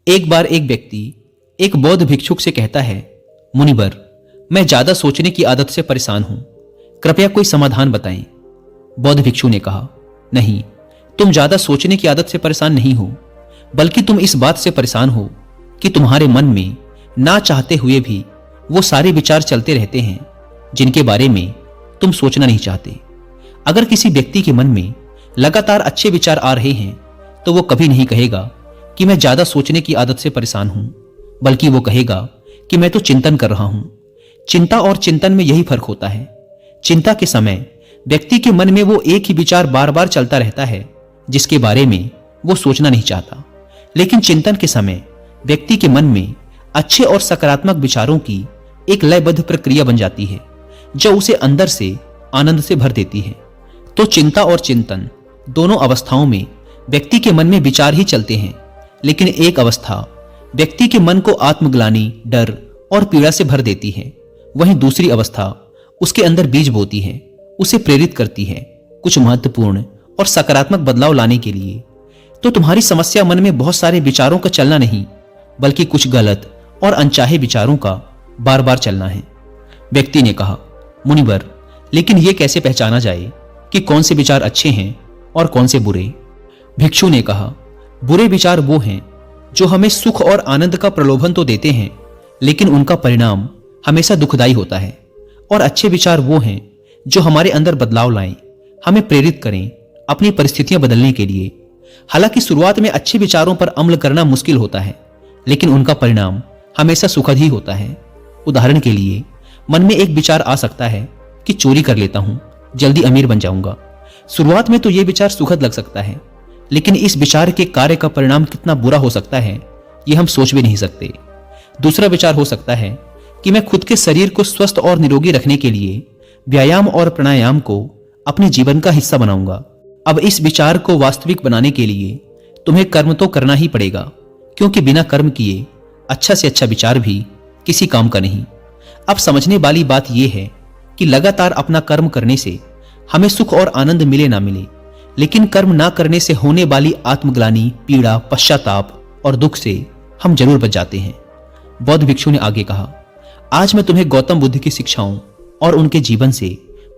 एक बार एक व्यक्ति एक बौद्ध भिक्षुक से कहता है, मुनिवर, मैं ज्यादा सोचने की आदत से परेशान हूं, कृपया कोई समाधान बताएं। बौद्ध भिक्षु ने कहा, नहीं, तुम ज्यादा सोचने की आदत से परेशान नहीं हो, बल्कि तुम इस बात से परेशान हो कि तुम्हारे मन में ना चाहते हुए भी वो सारे विचार चलते रहते हैं जिनके बारे में तुम सोचना नहीं चाहते। अगर किसी व्यक्ति के मन में लगातार अच्छे विचार आ रहे हैं तो वो कभी नहीं कहेगा कि मैं ज्यादा सोचने की आदत से परेशान हूं, बल्कि वो कहेगा कि मैं तो चिंतन कर रहा हूं। चिंता और चिंतन में यही फर्क होता है। चिंता के समय व्यक्ति के मन में वो एक ही विचार बार बार चलता रहता है जिसके बारे में वो सोचना नहीं चाहता, लेकिन चिंतन के समय व्यक्ति के मन में अच्छे और सकारात्मक विचारों की एक लयबद्ध प्रक्रिया बन जाती है जो उसे अंदर से आनंद से भर देती है। तो चिंता और चिंतन दोनों अवस्थाओं में व्यक्ति के मन में विचार ही चलते हैं, लेकिन एक अवस्था व्यक्ति के मन को आत्मग्लानि, डर और पीड़ा से भर देती है, वहीं दूसरी अवस्था उसके अंदर बीज बोती है, उसे प्रेरित करती है कुछ महत्वपूर्ण और सकारात्मक बदलाव लाने के लिए। तो तुम्हारी समस्या मन में बहुत सारे विचारों का चलना नहीं, बल्कि कुछ गलत और अनचाहे विचारों का बार बार चलना है। व्यक्ति ने कहा, मुनिवर, लेकिन यह कैसे पहचाना जाए कि कौन से विचार अच्छे हैं और कौन से बुरे? भिक्षु ने कहा, बुरे विचार वो हैं जो हमें सुख और आनंद का प्रलोभन तो देते हैं, लेकिन उनका परिणाम हमेशा दुखदायी होता है। और अच्छे विचार वो हैं जो हमारे अंदर बदलाव लाएं, हमें प्रेरित करें अपनी परिस्थितियां बदलने के लिए। हालांकि शुरुआत में अच्छे विचारों पर अमल करना मुश्किल होता है, लेकिन उनका परिणाम हमेशा सुखद ही होता है। उदाहरण के लिए, मन में एक विचार आ सकता है कि चोरी कर लेता हूं, जल्दी अमीर बन जाऊंगा। शुरुआत में तो यह विचार सुखद लग सकता है, लेकिन इस विचार के कार्य का परिणाम कितना बुरा हो सकता है यह हम सोच भी नहीं सकते। दूसरा विचार हो सकता है कि मैं खुद के शरीर को स्वस्थ और निरोगी रखने के लिए व्यायाम और प्राणायाम को अपने जीवन का हिस्सा बनाऊंगा। अब इस विचार को वास्तविक बनाने के लिए तुम्हें कर्म तो करना ही पड़ेगा, क्योंकि बिना कर्म किए अच्छा से अच्छा विचार भी किसी काम का नहीं। अब समझने वाली बात यह है कि लगातार अपना कर्म करने से हमें सुख और आनंद मिले ना मिले, लेकिन कर्म ना करने से होने वाली आत्मग्लानि, पीड़ा, पश्चाताप और दुख से हम जरूर बच जाते हैं। बौद्ध भिक्षु ने आगे कहा, आज मैं तुम्हें गौतम बुद्ध की शिक्षाओं और उनके जीवन से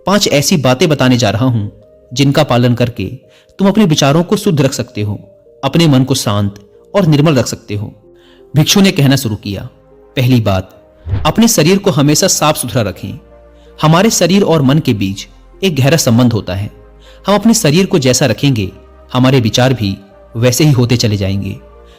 5 ऐसी बातें बताने जा रहा हूं जिनका पालन करके तुम अपने विचारों को शुद्ध रख सकते हो, अपने मन को शांत और निर्मल रख सकते हो। भिक्षु ने कहना शुरू किया, पहली बात, अपने शरीर को हमेशा साफ सुथरा रखें। हमारे शरीर और मन के बीच एक गहरा संबंध होता है। हम अपने शरीर को जैसा रखेंगे, हमारे विचार भी वैसे ही होते चले जाएंगे।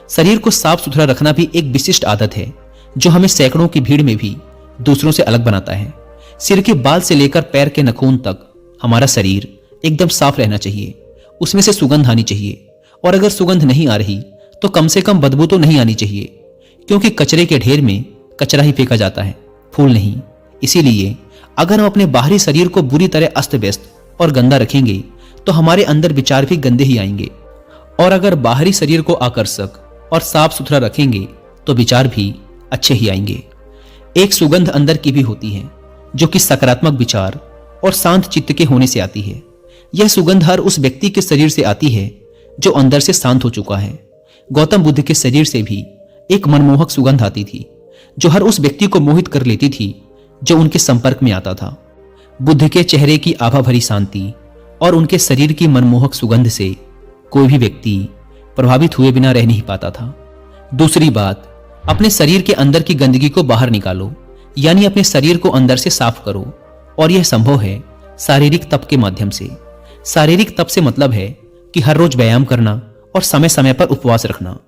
शरीर को साफ सुथरा रखना भी एक विशिष्ट आदत है जो हमें सैकड़ों की भीड़ में भी दूसरों से अलग बनाता है। सिर के बाल से लेकर पैर के नाखून तक हमारा शरीर एकदम साफ रहना चाहिए। उसमें से सुगंध आनी चाहिए, और अगर सुगंध नहीं आ रही तो कम से कम बदबू तो नहीं आनी चाहिए, क्योंकि कचरे के ढेर में कचरा ही फेंका जाता है, फूल नहीं। इसीलिए अगर हम अपने बाहरी शरीर को बुरी तरह अस्त व्यस्त और गंदा रखेंगे तो हमारे अंदर विचार भी गंदे ही आएंगे, और अगर बाहरी शरीर को आकर्षक और साफ सुथरा रखेंगे तो विचार भी अच्छे ही आएंगे। एक सुगंध अंदर की भी होती है जो कि सकारात्मक विचार और शांत चित्त के होने से आती है। यह सुगंध हर उस व्यक्ति के शरीर से आती है जो अंदर से शांत हो चुका है। गौतम बुद्ध के शरीर से भी एक मनमोहक सुगंध आती थी जो हर उस व्यक्ति को मोहित कर लेती थी जो उनके संपर्क में आता था। बुद्ध के चेहरे की आभा भरी शांति और उनके शरीर की मनमोहक सुगंध से कोई भी व्यक्ति प्रभावित हुए बिना रह नहीं पाता था। दूसरी बात, अपने शरीर के अंदर की गंदगी को बाहर निकालो, यानी अपने शरीर को अंदर से साफ करो, और यह संभव है शारीरिक तप के माध्यम से। शारीरिक तप से मतलब है कि हर रोज व्यायाम करना और समय समय पर उपवास रखना।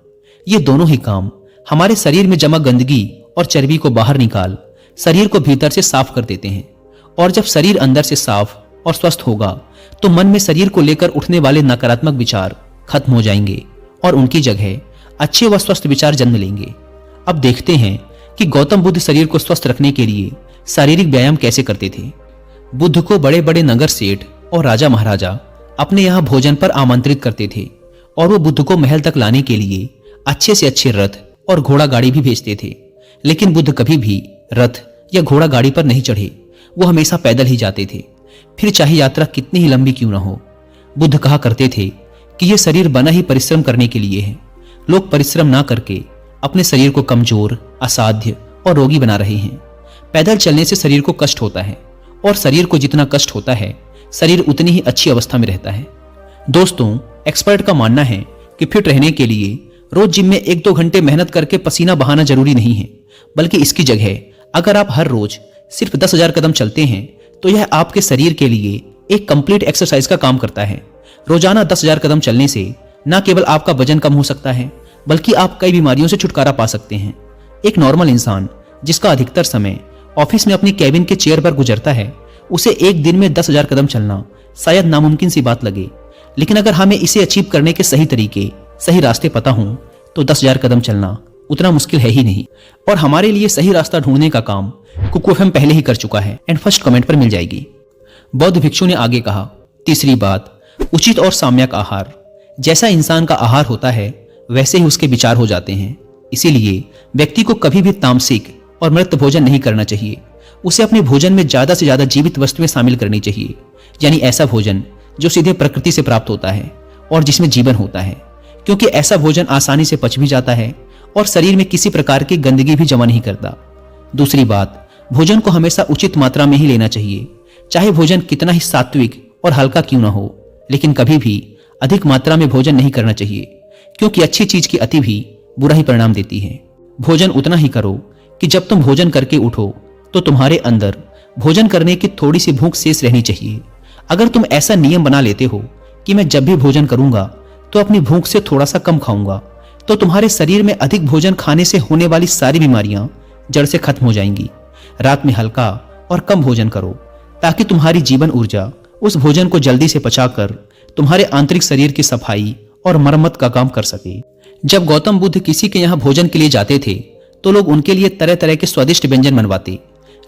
ये दोनों ही काम हमारे शरीर में जमा गंदगी और चर्बी को बाहर निकाल शरीर को भीतर से साफ कर देते हैं। और जब शरीर अंदर से साफ और स्वस्थ होगा तो मन में शरीर को लेकर उठने वाले नकारात्मक विचार खत्म हो जाएंगे और उनकी जगह अच्छे व स्वस्थ विचार जन्म लेंगे। अब देखते हैं कि गौतम बुद्ध शरीर को स्वस्थ रखने के लिए शारीरिक व्यायाम कैसे करते थे। बुद्ध को बड़े बड़े नगर सेठ और राजा महाराजा अपने यहाँ भोजन पर आमंत्रित करते थे, और वो बुद्ध को महल तक लाने के लिए अच्छे से अच्छे रथ और घोड़ा गाड़ी भी भेजते थे। लेकिन बुद्ध कभी भी रथ या घोड़ा गाड़ी पर नहीं चढ़े, वो हमेशा पैदल ही जाते थे, फिर चाहे यात्रा कितनी ही लंबी क्यों ना हो। बुद्ध कहा करते थे कि यह शरीर बना ही परिश्रम करने के लिए है। लोग परिश्रम ना करके अपने शरीर को कमजोर, असाध्य और रोगी बना रहे हैं। पैदल चलने से शरीर को कष्ट होता है और शरीर को जितना कष्ट होता है, शरीर उतनी ही अच्छी अवस्था में रहता है। दोस्तों, एक्सपर्ट का मानना है कि फिट रहने के लिए रोज जिम में 1-2 घंटे मेहनत करके पसीना बहाना जरूरी नहीं है, बल्कि इसकी जगह अगर आप हर रोज सिर्फ 10,000 कदम चलते हैं तो यह आपके शरीर के लिए एक कंप्लीट एक्सरसाइज का काम करता है। रोजाना 10,000 कदम चलने से न केवल आपका वजन कम हो सकता है, बल्कि आप कई बीमारियों से छुटकारा पा सकते हैं। एक नॉर्मल इंसान जिसका अधिकतर समय ऑफिस में अपनी कैबिन के चेयर पर गुजरता है, उसे एक दिन में 10,000 कदम चलना शायद नामुमकिन सी बात लगे। लेकिन अगर हमें इसे अचीव करने के सही तरीके, सही रास्ते पता हों तो 10,000 कदम चलना उतना मुश्किल है ही नहीं। और हमारे लिए सही रास्ता ढूंढने का काम कुकू एफएम पहले ही कर चुका है एंड फर्स्ट कमेंट पर मिल जाएगी। बौद्ध भिक्षु ने आगे कहा, तीसरी बात, उचित और साम्यक आहार। जैसा इंसान का आहार होता है वैसे ही उसके विचार हो जाते हैं। इसीलिए व्यक्ति को कभी भी तामसिक और मृत भोजन नहीं करना चाहिए। उसे अपने भोजन में ज्यादा से ज्यादा जीवित वस्तुएं शामिल करनी चाहिए, यानी ऐसा भोजन जो सीधे प्रकृति से प्राप्त होता है और जिसमें जीवन होता है, क्योंकि ऐसा भोजन आसानी से पच भी जाता है और शरीर में किसी प्रकार की गंदगी भी जमा नहीं करता। दूसरी बात, भोजन को हमेशा उचित मात्रा में ही लेना चाहिए, चाहे भोजन कितना ही सात्विक और हल्का क्यों ना हो। लेकिन कभी भी अधिक मात्रा में भोजन नहीं करना चाहिए, क्योंकि अच्छी चीज की अति भी बुरा ही परिणाम देती है। भोजन उतना ही करो कि जब तुम भोजन करके उठो तो तुम्हारे अंदर भोजन करने की थोड़ी सी भूख शेष रहनी चाहिए। अगर तुम ऐसा नियम बना लेते हो कि मैं जब भी भोजन करूंगा तो अपनी भूख से थोड़ा सा कम खाऊंगा, तो तुम्हारे शरीर में अधिक भोजन खाने से होने वाली सारी बीमारियां जड़ से खत्म हो जाएंगी। रात में हल्का और कम भोजन करो ताकि तुम्हारी जीवन ऊर्जा उस भोजन को जल्दी से पचाकर तुम्हारे आंतरिक शरीर की सफाई और मरम्मत का काम कर सके। जब गौतम बुद्ध किसी के यहाँ भोजन के लिए जाते थे तो लोग उनके लिए तरह तरह के स्वादिष्ट व्यंजन बनवाते,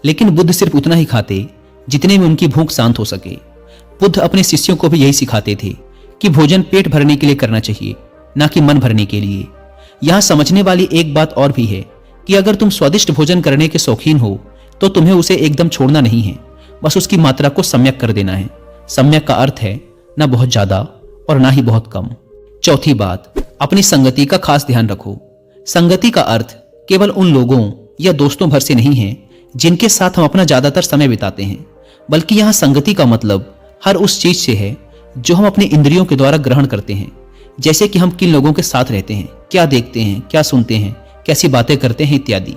लेकिन बुद्ध सिर्फ उतना ही खाते जितने में उनकी भूख शांत हो सके। बुद्ध अपने शिष्यों को भी यही सिखाते थे कि भोजन पेट भरने के लिए करना चाहिए, ना कि मन भरने के लिए। यहां समझने वाली एक बात और भी है कि अगर तुम स्वादिष्ट भोजन करने के शौकीन हो तो तुम्हें उसे एकदम छोड़ना नहीं है, बस उसकी मात्रा को सम्यक कर देना है। सम्यक का अर्थ है ना बहुत ज्यादा और ना ही बहुत कम। चौथी बात, अपनी संगति का खास ध्यान रखो। संगति का अर्थ केवल उन लोगों या दोस्तों भर से नहीं है जिनके साथ हम अपना ज्यादातर समय बिताते हैं, बल्कि यहां संगति का मतलब हर उस चीज से है जो हम अपने इंद्रियों के द्वारा ग्रहण करते हैं। जैसे कि हम किन लोगों के साथ रहते हैं, क्या देखते हैं, क्या सुनते हैं, कैसी बातें करते हैं इत्यादि।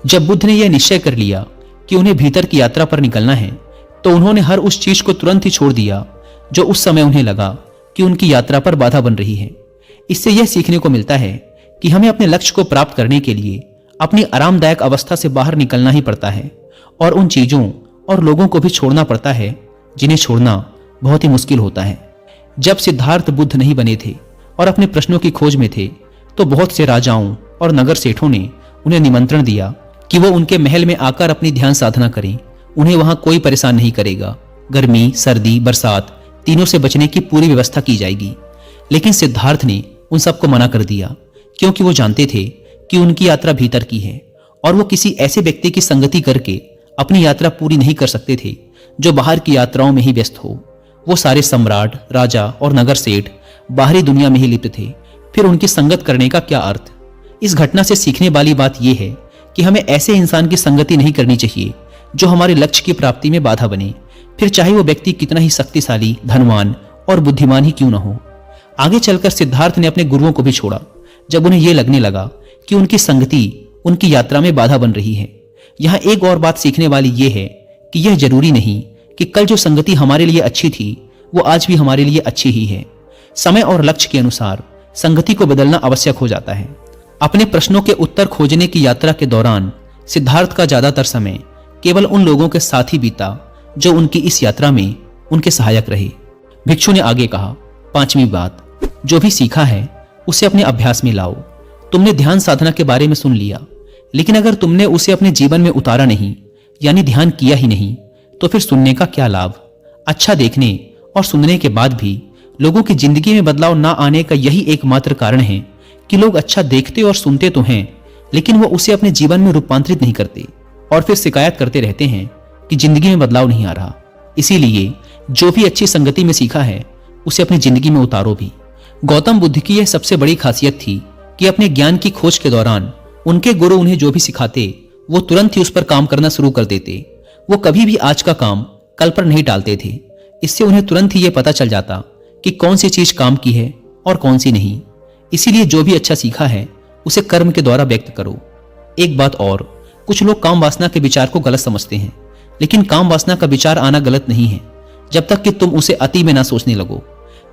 जब बुद्ध ने यह निश्चय कर लिया कि उन्हें भीतर की यात्रा पर निकलना है, तो उन्होंने हर उस चीज को तुरंत ही छोड़ दिया जो उस समय उन्हें लगा कि उनकी यात्रा पर बाधा बन रही है। इससे यह सीखने को मिलता है कि हमें अपने लक्ष्य को प्राप्त करने के लिए अपनी आरामदायक अवस्था से बाहर निकलना ही पड़ता है और उन चीजों और लोगों को भी छोड़ना पड़ता है जिन्हें छोड़ना बहुत ही मुश्किल होता है। जब सिद्धार्थ बुद्ध नहीं बने थे और अपने प्रश्नों की खोज में थे, तो बहुत से राजाओं और नगर सेठों ने उन्हें निमंत्रण दिया कि वो उनके महल में आकर अपनी ध्यान साधना करें। उन्हें वहां कोई परेशान नहीं करेगा, गर्मी, सर्दी, बरसात तीनों से बचने की पूरी व्यवस्था की जाएगी। लेकिन सिद्धार्थ ने उन सबको मना कर दिया, क्योंकि वो जानते थे कि उनकी यात्रा भीतर की है और वो किसी ऐसे व्यक्ति की संगति करके अपनी यात्रा पूरी नहीं कर सकते थे जो बाहर की यात्राओं में ही व्यस्त हो। वो सारे सम्राट, राजा और नगर सेठ बाहरी दुनिया में ही लिप्त थे, फिर उनकी संगत करने का क्या अर्थ। इस घटना से सीखने वाली बात यह है कि हमें ऐसे इंसान की संगति नहीं करनी चाहिए जो हमारे लक्ष्य की प्राप्ति में बाधा बने, फिर चाहे वो व्यक्ति कितना ही शक्तिशाली, धनवान और बुद्धिमान ही क्यों न हो। आगे चलकर सिद्धार्थ ने अपने गुरुओं को भी छोड़ा जब उन्हें यह लगने लगा कि उनकी संगति उनकी यात्रा में बाधा बन रही है। यहां एक और बात सीखने वाली यह है कि यह जरूरी नहीं कि कल जो संगति हमारे लिए अच्छी थी वो आज भी हमारे लिए अच्छी ही है। समय और लक्ष्य के अनुसार संगति को बदलना आवश्यक हो जाता है। अपने प्रश्नों के उत्तर खोजने की यात्रा के दौरान सिद्धार्थ का ज्यादातर समय केवल उन लोगों के साथ ही बीता जो उनकी इस यात्रा में उनके सहायक रहे। भिक्षु ने आगे कहा, पांचवी बात, जो भी सीखा है उसे अपने अभ्यास में लाओ। तुमने ध्यान साधना के बारे में सुन लिया, लेकिन अगर तुमने उसे अपने जीवन में उतारा नहीं, यानी ध्यान किया ही नहीं, तो फिर सुनने का क्या लाभ। अच्छा देखने और सुनने के बाद भी लोगों की जिंदगी में बदलाव ना आने का यही एकमात्र कारण है कि लोग अच्छा देखते और सुनते तो हैं, लेकिन वो उसे अपने जीवन में रूपांतरित नहीं करते और फिर शिकायत करते रहते हैं कि जिंदगी में बदलाव नहीं आ रहा। इसीलिए जो भी अच्छी संगति में सीखा है उसे अपनी जिंदगी में उतारो भी। गौतम बुद्ध की यह सबसे बड़ी खासियत थी कि अपने ज्ञान की खोज के दौरान उनके गुरु उन्हें जो भी सिखाते वो तुरंत ही उस पर काम करना शुरू कर देते। वो कभी भी आज का काम कल पर नहीं टालते थे। इससे उन्हें तुरंत ही ये पता चल जाता कि कौन सी चीज काम की है और कौन सी नहीं। इसीलिए जो भी अच्छा सीखा है उसे कर्म के द्वारा व्यक्त करो। एक बात और, कुछ लोग काम वासना के विचार को गलत समझते हैं, लेकिन काम वासना का विचार आना गलत नहीं है जब तक कि तुम उसे अति में ना सोचने लगो।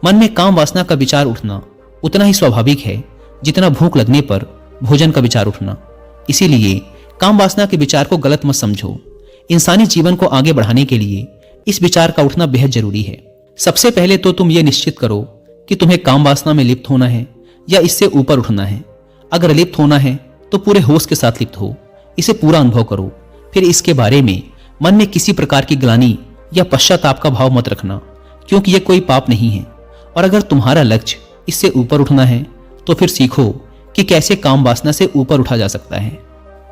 मन में काम वासना का विचार उठना उतना ही स्वाभाविक है जितना भूख लगने पर भोजन का विचार उठना। इसीलिए काम वासना के विचार को गलत मत समझो। इंसानी जीवन को आगे बढ़ाने के लिए इस विचार का उठना बेहद जरूरी है। सबसे पहले तो तुम ये निश्चित करो कि तुम्हें काम वासना में लिप्त होना है या इससे ऊपर उठना है। अगर लिप्त होना है तो पूरे होश के साथ लिप्त हो, इसे पूरा अनुभव करो। फिर इसके बारे में मन में किसी प्रकार की ग्लानि या पश्चाताप का भाव मत रखना, क्योंकि यह कोई पाप नहीं है। और अगर तुम्हारा लक्ष्य इससे ऊपर उठना है तो फिर सीखो कि कैसे काम वासना से ऊपर उठा जा सकता है।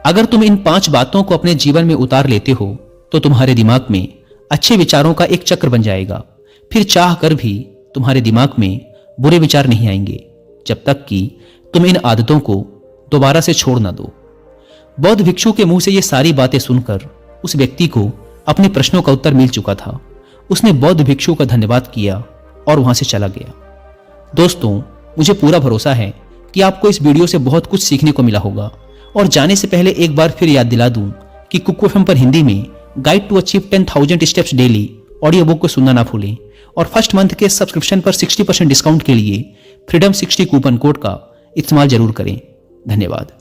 अगर तुम इन 5 बातों को अपने जीवन में उतार लेते हो तो तुम्हारे दिमाग में अच्छे विचारों का एक चक्र बन जाएगा। फिर चाह कर भी तुम्हारे दिमाग में बुरे विचार नहीं आएंगे जब तक कि तुम इन आदतों को दोबारा से छोड़ ना दो। बौद्ध भिक्षु के मुंह से ये सारी बातें सुनकर उस व्यक्ति को अपने प्रश्नों का उत्तर मिल चुका था। उसने बौद्ध भिक्षु का धन्यवाद किया और वहां से चला गया। दोस्तों, मुझे पूरा भरोसा है कि आपको इस वीडियो से बहुत कुछ सीखने को मिला होगा। और जाने से पहले एक बार फिर याद दिला दूं कि कुकू एफएम पर हिंदी में guide to achieve 10,000 steps daily audio book को सुनना ना भूलें। और फर्स्ट मंथ के सब्सक्रिप्शन पर 60% डिस्काउंट के लिए फ्रीडम 60 कूपन कोड का इस्तेमाल जरूर करें। धन्यवाद।